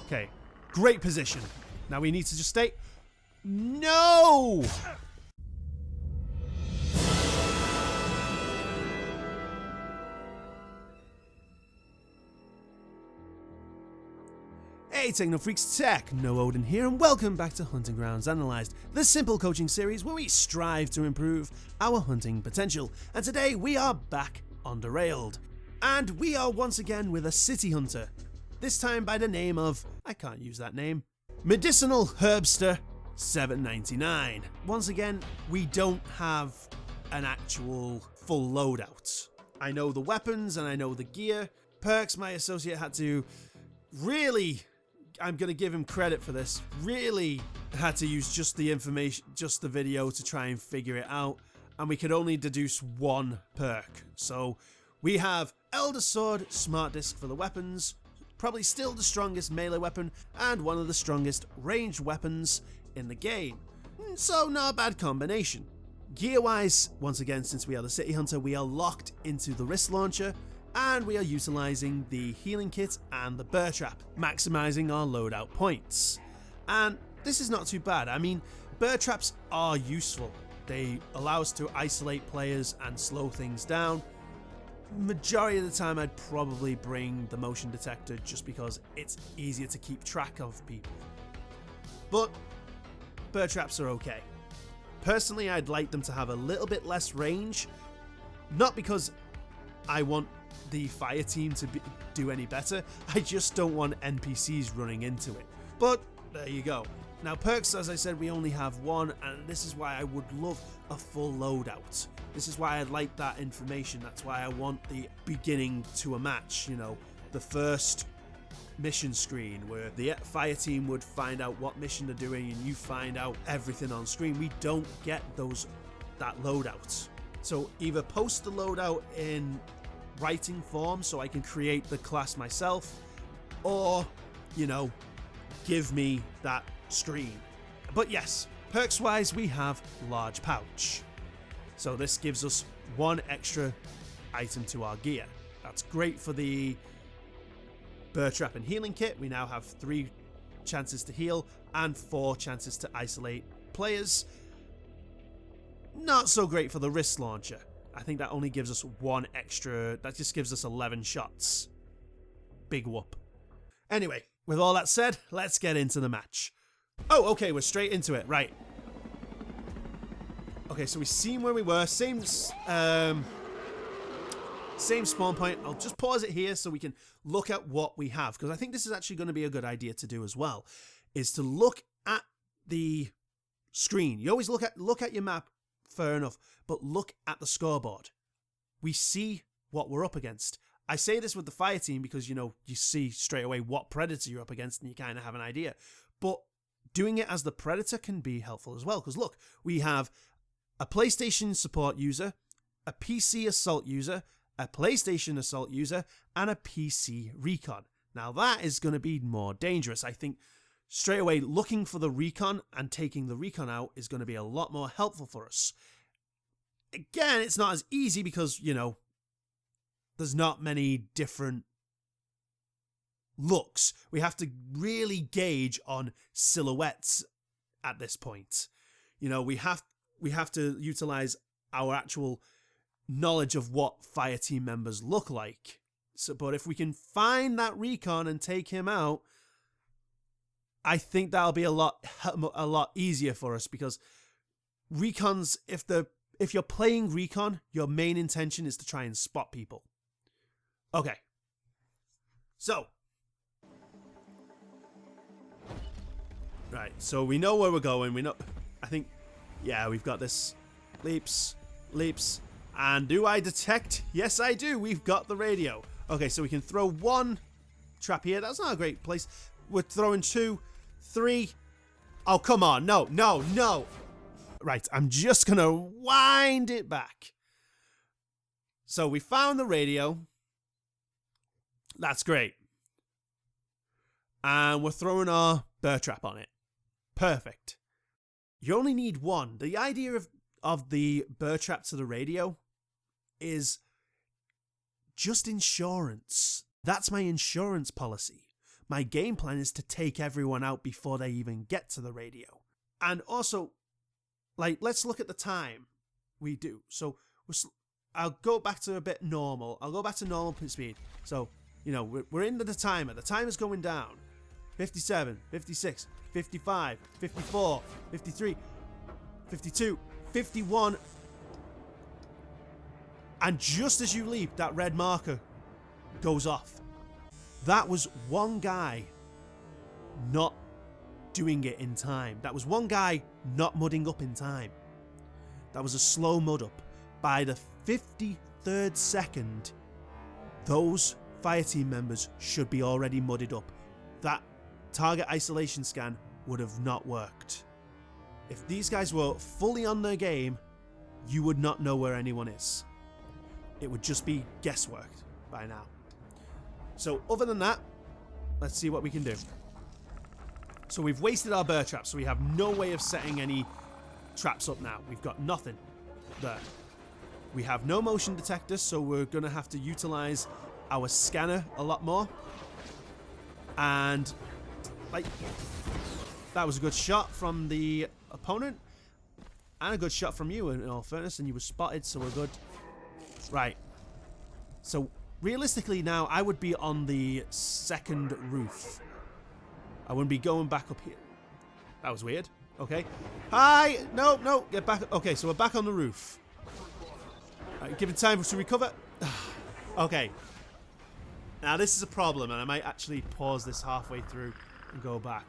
Okay, great position. Now we need to just stay. No! Hey Techno Freaks, Techno Odin here, and welcome back to Hunting Grounds Analysed, the simple coaching series where we strive to improve our hunting potential. And today we are back on Derailed, and we are once again with a city hunter, this time by the name of, I can't use that name, Medicinal Herbster 799. Once again, we don't have an actual full loadout. I know the weapons and I know the gear. Perks, my associate, had to really, I'm going to give him credit for this, really had to use just the information, just the video to try and figure it out, and we could only deduce one perk. So we have Elder Sword, Smart Disc for the weapons, probably still the strongest melee weapon, and one of the strongest ranged weapons in the game. So not a bad combination. Gear wise, once again, since we are the city hunter, we are locked into the wrist launcher, and we are utilising the healing kit and the burr trap, maximising our loadout points. And this is not too bad. I mean, burr traps are useful. They allow us to isolate players and slow things down. Majority of the time I'd probably bring the motion detector just because it's easier to keep track of people. But burr traps are okay. Personally, I'd like them to have a little bit less range, not because I want the fire team to do any better, I just don't want NPCs running into it. But there you go. Now perks, as I said, we only have one, and this is why I would love a full loadout. This is why I'd like that information. That's why I want the beginning to a match, you know, the first mission screen where the fire team would find out what mission they're doing and you find out everything on screen. We don't get that loadout. So either post the loadout in writing form so I can create the class myself, or, you know, give me that screen. But yes, perks wise, we have large pouch. So this gives us one extra item to our gear. That's great for the burr trap and healing kit. We now have 3 chances to heal and 4 chances to isolate players. Not so great for the wrist launcher. I think that only gives us 1 extra. That just gives us 11 shots. Big whoop. Anyway, with all that said, let's get into the match. Oh, okay, we're straight into it. Right. Okay, so we've seen where we were. Same spawn point. I'll just pause it here so we can look at what we have, because I think this is actually going to be a good idea to do as well, is to look at the screen. You always look at your map, fair enough, but look at the scoreboard. We see what we're up against. I say this with the fire team because, you know, you see straight away what predator you're up against and you kind of have an idea. But doing it as the predator can be helpful as well, because look, we have a PlayStation support user, a PC assault user, a PlayStation assault user, and a PC recon. Now that is going to be more dangerous. I think straight away looking for the recon and taking the recon out is going to be a lot more helpful for us. Again, it's not as easy because, you know, there's not many different looks. We have to really gauge on silhouettes at this point. You know, we have to utilize our actual knowledge of what fire team members look like. So, but if we can find that recon and take him out, I think that'll be a lot easier for us, because recons, if you're playing recon, your main intention is to try and spot people. Okay. So. Right, so we know where we're going. We know, I think, yeah, we've got this. Leaps. And do I detect? Yes, I do. We've got the radio. Okay, so we can throw 1 trap here. That's not a great place. We're throwing 2, 3. Oh, come on. No. Right, I'm just going to wind it back. So we found the radio. That's great. And we're throwing our burr trap on it. Perfect. You only need 1. The idea of the burr trap to the radio is just insurance. That's my insurance policy. My game plan is to take everyone out before they even get to the radio. And also, like, let's look at the time we do. So I'll go back to a bit normal. I'll go back to normal speed. So, you know, we're into the timer. The timer's going down. 57, 56, 55, 54, 53, 52, 51. And just as you leap, that red marker goes off. That was one guy not doing it in time. That was one guy not mudding up in time. That was a slow mud up. By the 53rd second, those fire team members should be already mudded up. That target isolation scan would have not worked. If these guys were fully on their game, you would not know where anyone is. It would just be guesswork by now. So other than that, let's see what we can do. So we've wasted our bear traps, so we have no way of setting any traps up now. We've got nothing there. We have no motion detector, so we're going to have to utilize our scanner a lot more. And, like, that was a good shot from the opponent. And a good shot from you, in all fairness, and you were spotted, so we're good. Right. So, realistically now, I would be on the second roof. I wouldn't be going back up here. That was weird. Okay. Hi! No, no, get back. Okay, so we're back on the roof. Right, give it time to recover. Okay. Now, this is a problem, and I might actually pause this halfway through and go back.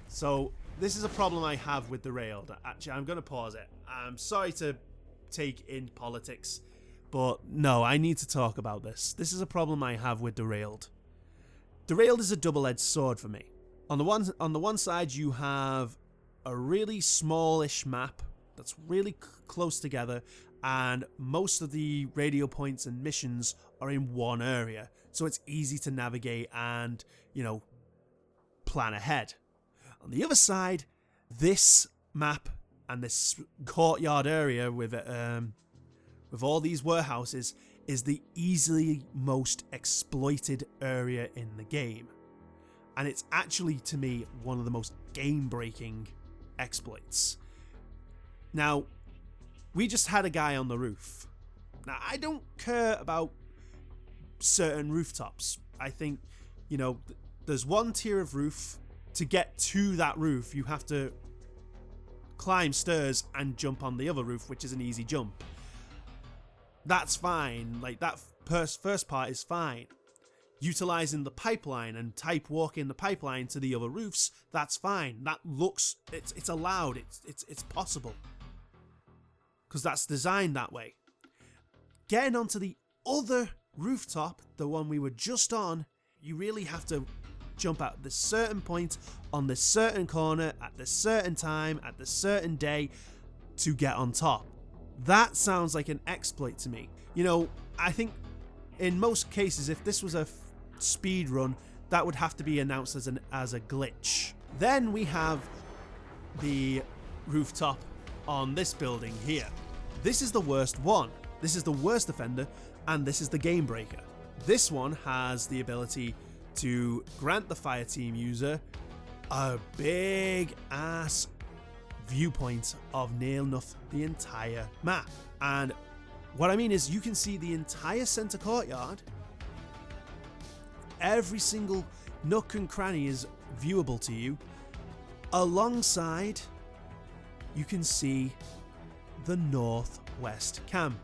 So, this is a problem I have with Derailed. Actually, I'm going to pause it. I'm sorry to take in politics, but no, I need to talk about this. This is a problem I have with Derailed. Derailed is a double-edged sword for me. On the one side, you have a really smallish map that's really close together, and most of the radio points and missions are in one area, so it's easy to navigate and, you know, plan ahead. On the other side, this map and this courtyard area with all these warehouses is the easily most exploited area in the game. And it's actually, to me, one of the most game-breaking exploits. Now, we just had a guy on the roof. Now, I don't care about certain rooftops. I think, you know, there's one tier of roof. To get to that roof, you have to climb stairs and jump on the other roof, which is an easy jump. That's fine. Like, that first part is fine. Utilizing the pipeline and type walking the pipeline to the other roofs, that's fine. That looks, it's allowed, it's possible. Because that's designed that way. Getting onto the other rooftop, the one we were just on, you really have to jump at this certain point, on this certain corner, at this certain time, at this certain day, to get on top. That sounds like an exploit to me. You know, I think in most cases, if this was a speed run, that would have to be announced as a glitch. Then we have the rooftop on this building here. This is the worst one. This is the worst offender, and this is the game breaker. This one has the ability to grant the fire team user a big ass viewpoint of near enough the entire map. And what I mean is, you can see the entire center courtyard. Every single nook and cranny is viewable to you. Alongside, you can see the northwest camp.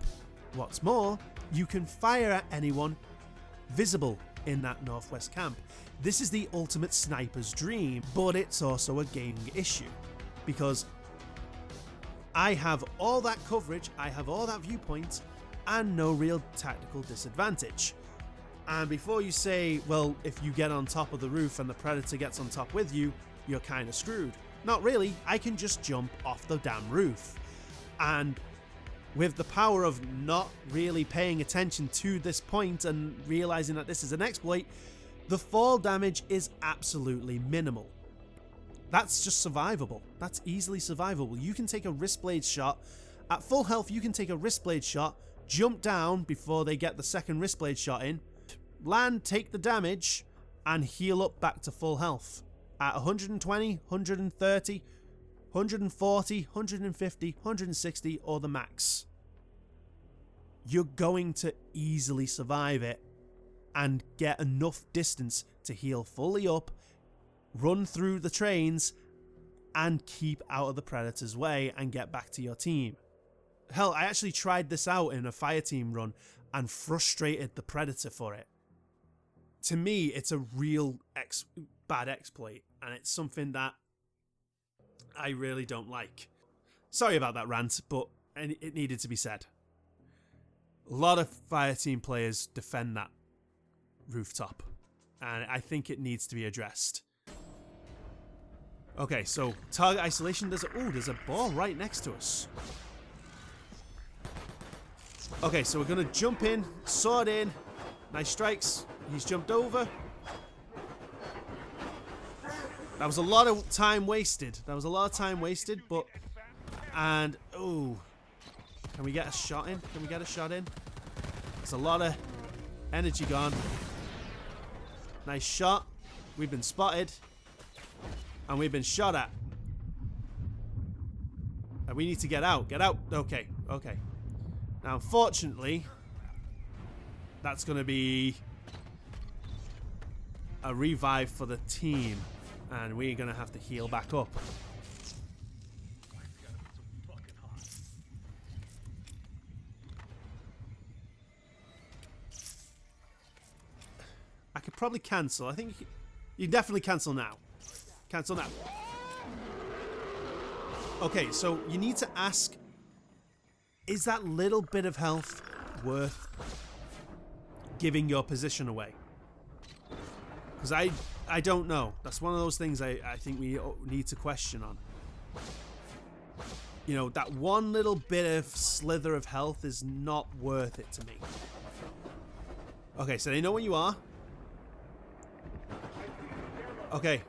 What's more, you can fire at anyone visible in that northwest camp. This is the ultimate sniper's dream, but it's also a gaming issue, because I have all that coverage, I have all that viewpoint, and no real tactical disadvantage. And before you say, well, if you get on top of the roof and the predator gets on top with you, you're kind of screwed. Not really. I can just jump off the damn roof. And with the power of not really paying attention to this point and realizing that this is an exploit, the fall damage is absolutely minimal. That's just survivable. That's easily survivable. You can take a wrist blade shot. At full health, you can take a wrist blade shot, jump down before they get the second wrist blade shot in, land, take the damage, and heal up back to full health at 120, 130, 140, 150, 160, or the max. You're going to easily survive it and get enough distance to heal fully up, run through the trains, and keep out of the predator's way and get back to your team. Hell, I actually tried this out in a fire team run and frustrated the predator for it. To me, it's a real bad exploit, and it's something that I really don't like. Sorry about that rant, but it needed to be said. A lot of fire team players defend that rooftop, and I think it needs to be addressed. Okay, so target isolation. There's a ball right next to us. Okay, so we're gonna jump in, sword in, nice strikes. He's jumped over. That was a lot of time wasted. But and oh, can we get a shot in? There's a lot of energy gone. Nice shot. We've been spotted. And we've been shot at. And we need to get out. Get out. Okay. Now, unfortunately, that's going to be a revive for the team. And we're going to have to heal back up. I could probably cancel. I think you can definitely cancel now. Cancel now. Okay, so you need to ask, is that little bit of health worth giving your position away? Because I don't know. That's one of those things I think we need to question on. You know, that one little bit of slither of health is not worth it to me. Okay, so they know where you are. Okay.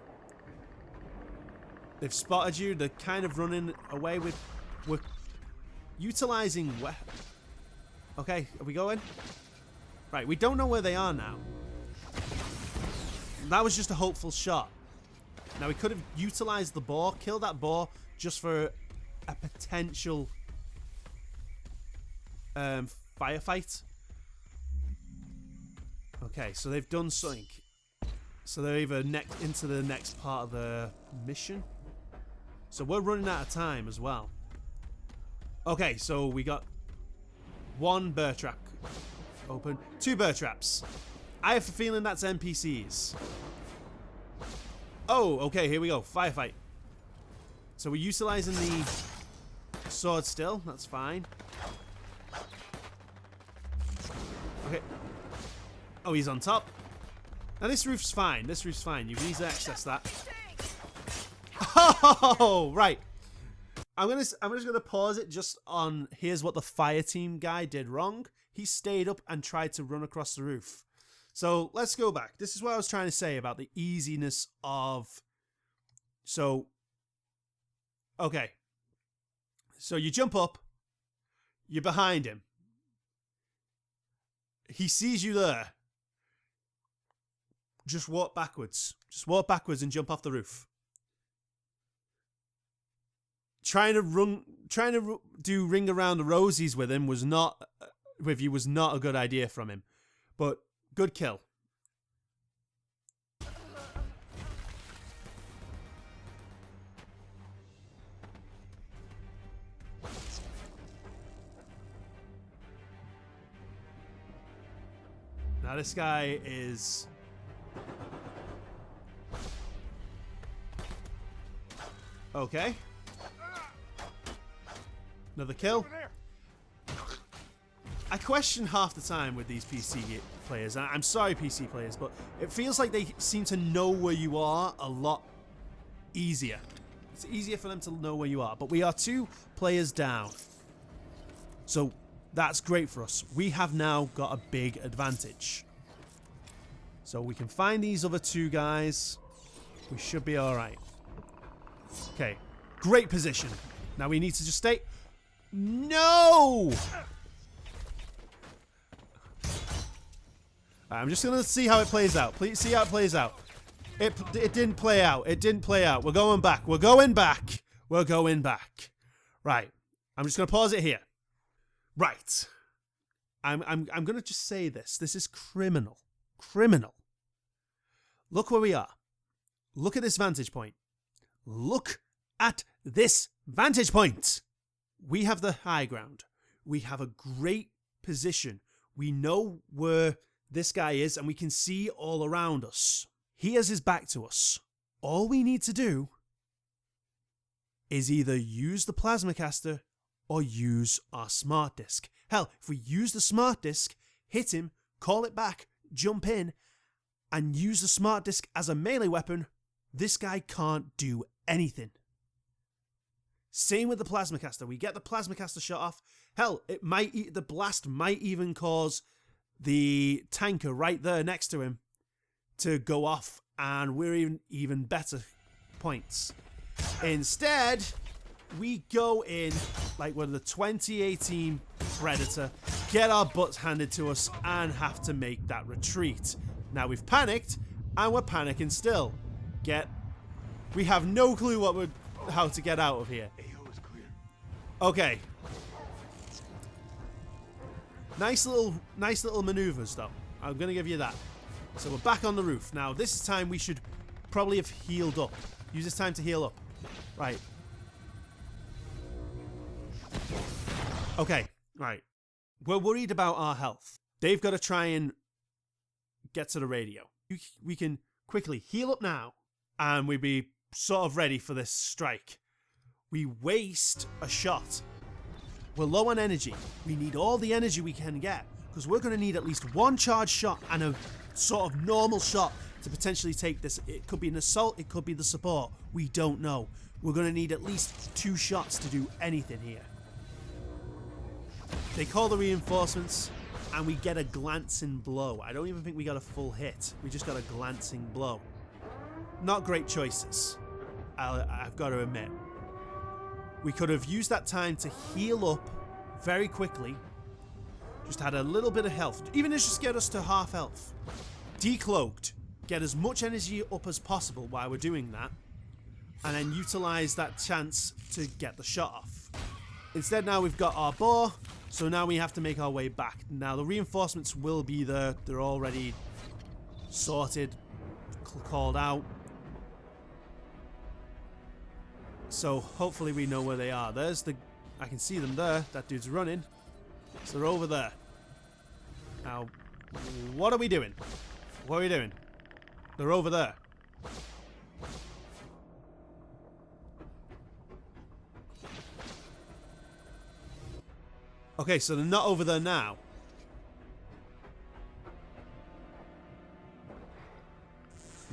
They've spotted you. They're kind of running away with... We're utilizing... Okay, are we going? Right, we don't know where they are now. That was just a hopeful shot. Now, we could have utilized the boar, killed that boar, just for a potential firefight. Okay, so they've done something. So they're either into the next part of the mission. So we're running out of time as well. Okay, so we got one bear trap open. 2 bear traps. I have a feeling that's NPCs. Oh, okay, here we go. Firefight. So we're utilizing the sword still. That's fine. Okay. Oh, he's on top. Now this roof's fine. You can easily access that. Oh, right. I'm just gonna pause it just on here's what the fire team guy did wrong. He stayed up and tried to run across the roof. So let's go back. This is what I was trying to say about the easiness of... So, okay. So you jump up. You're behind him. He sees you there. Just walk backwards. Just walk backwards and jump off the roof. Trying to do ring around the rosies with him was not a good idea from him. But good kill. Now this guy is... Okay. Another kill. I question half the time with these PC players. I'm sorry, PC players, but it feels like they seem to know where you are a lot easier. It's easier for them to know where you are. But we are 2 players down. So that's great for us. We have now got a big advantage. So we can find these other 2 guys. We should be alright. Okay. Great position. Now we need to just stay... No! I'm just gonna see how it plays out. Please see how it plays out. It didn't play out. It didn't play out. We're going back. We're going back. We're going back. Right. I'm just gonna pause it here. Right. I'm gonna just say this. This is criminal. Criminal. Look where we are. Look at this vantage point. Look at this vantage point. We have the high ground. We have a great position. We know where this guy is and we can see all around us. He has his back to us. All we need to do is either use the plasma caster or use our smart disc. Hell, if we use the smart disc, hit him, call it back, jump in, and use the smart disc as a melee weapon, this guy can't do anything. Same with the plasma caster. We get the plasma caster shot off. Hell, the blast might even cause the tanker right there next to him to go off, and we're even better points. Instead, we go in like we're the 2018 Predator, get our butts handed to us, and have to make that retreat. Now we've panicked, and we're panicking still. We have no clue how to get out of here. Okay. Nice little maneuvers though. I'm gonna give you that. So we're back on the roof. Now this time we should probably have healed up. Use this time to heal up. Right. Okay. Right. We're worried about our health. They've got to try and get to the radio. We can quickly heal up now, and we'd be sort of ready for this strike. We waste a shot. We're low on energy. We need all the energy we can get, because we're going to need at least one charge shot and a sort of normal shot to potentially take this. It could be an assault, it could be the support. We don't know. We're going to need at least 2 shots to do anything here. They call the reinforcements, and we get a glancing blow. I don't even think we got a full hit. We just got a glancing blow. Not great choices, I've got to admit. We could have used that time to heal up very quickly. Just had a little bit of health. Even if just get us to half health. Decloaked. Get as much energy up as possible while we're doing that. And then utilize that chance to get the shot off. Instead now we've got our boar. So now we have to make our way back. Now the reinforcements will be there. They're already sorted. Called out. So hopefully we know where they are. I can see them there. That dude's running. So they're over there. Now, what are we doing? What are we doing? They're over there. Okay, so they're not over there now.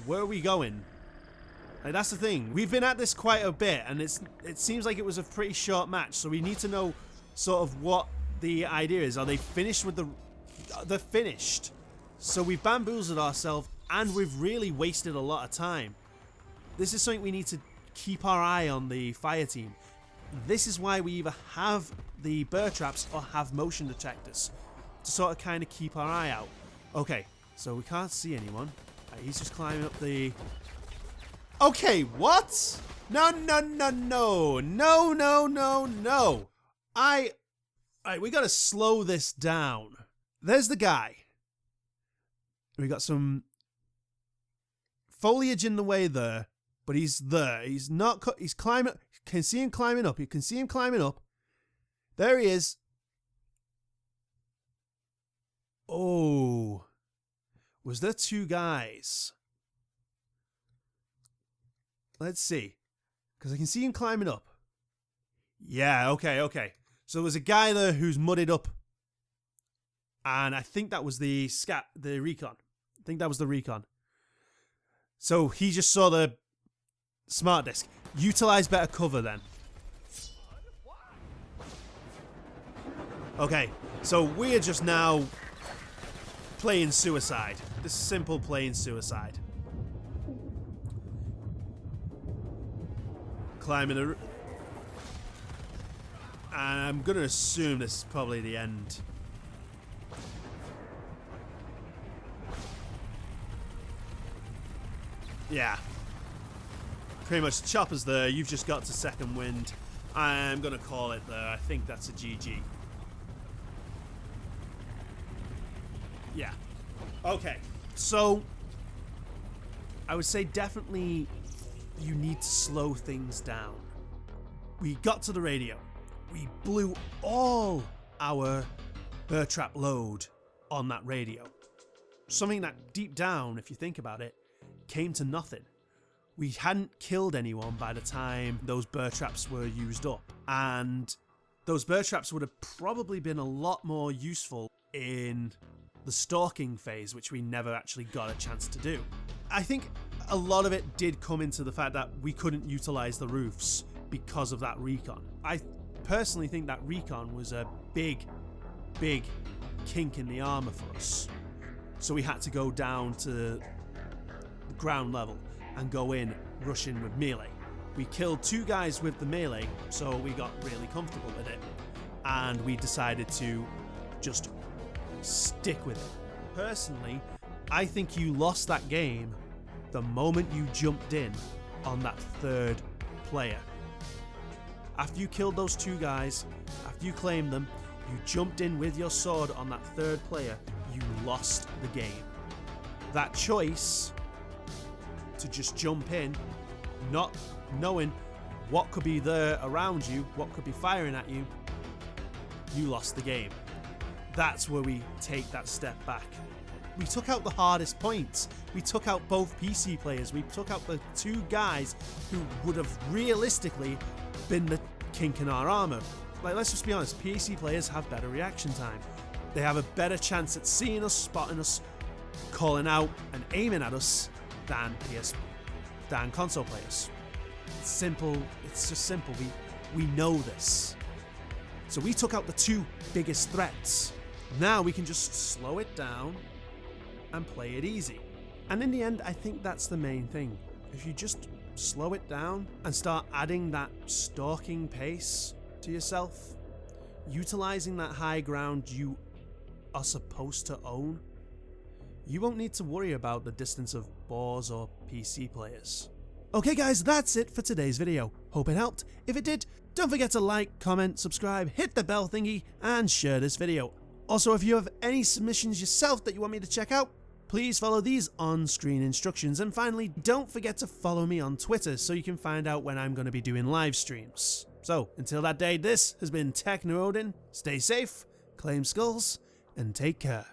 Where are we going? Like, that's the thing. We've been at this quite a bit, and it seems like it was a pretty short match. So we need to know sort of what the idea is. Are they finished with the? They're finished. So we've bamboozled ourselves, and we've really wasted a lot of time. This is something we need to keep our eye on the fire team. This is why we either have the burr traps or have motion detectors to sort of kind of keep our eye out. Okay, so we can't see anyone. He's just climbing up the. Okay, what? No. Alright, we gotta slow this down. There's the guy. We got some foliage in the way there, but he's there. He's not. He's climbing. You can see him climbing up. You can see him climbing up. There he is. Oh. Was there 2 guys? Let's see. Because I can see him climbing up. Yeah, okay. So there was a guy there who's mudded up. And I think that was the recon. I think that was the recon. So he just saw the smart disc. Utilize better cover then. Okay, so we're just now playing suicide. This is simple playing suicide. Climbing a... And I'm going to assume this is probably the end. Yeah. Pretty much the chopper's there. You've just got to second wind. I'm going to call it there. I think that's a GG. Yeah. Okay. So, I would say definitely you need to slow things down. We got to the radio. We blew all our burr trap load on that radio. Something that deep down, if you think about it, came to nothing. We hadn't killed anyone by the time those burr traps were used up. And those burr traps would have probably been a lot more useful in the stalking phase, which we never actually got a chance to do. I think a lot of it did come into the fact that we couldn't utilize the roofs because of that recon. I personally think that recon was a big kink in the armor for us. So we had to go down to the ground level and go in, rush in with melee. We killed 2 guys with the melee, so we got really comfortable with it. And we decided to just stick with it. Personally, I think you lost that game the moment you jumped in on that 3rd player. After you killed those 2 guys, after you claimed them, you jumped in with your sword on that 3rd player, you lost the game. That choice to just jump in, not knowing what could be there around you, what could be firing at you, you lost the game. That's where we take that step back. We took out the hardest points. We took out both PC players. We took out the 2 guys who would have realistically been the kink in our armor. Like, let's just be honest, PC players have better reaction time. They have a better chance at seeing us, spotting us, calling out and aiming at us than console players. It's simple. It's just simple. We know this. So we took out the 2 biggest threats. Now we can just slow it down and play it easy. And in the end, I think that's the main thing. If you just slow it down and start adding that stalking pace to yourself, utilizing that high ground you are supposed to own, you won't need to worry about the distance of boars or PC players. Okay guys, that's it for today's video. Hope it helped. If it did, don't forget to like, comment, subscribe, hit the bell thingy, and share this video. Also, if you have any submissions yourself that you want me to check out, please follow these on-screen instructions. And finally, don't forget to follow me on Twitter so you can find out when I'm going to be doing live streams. So, until that day, this has been Techno Odin. Stay safe, claim skulls, and take care.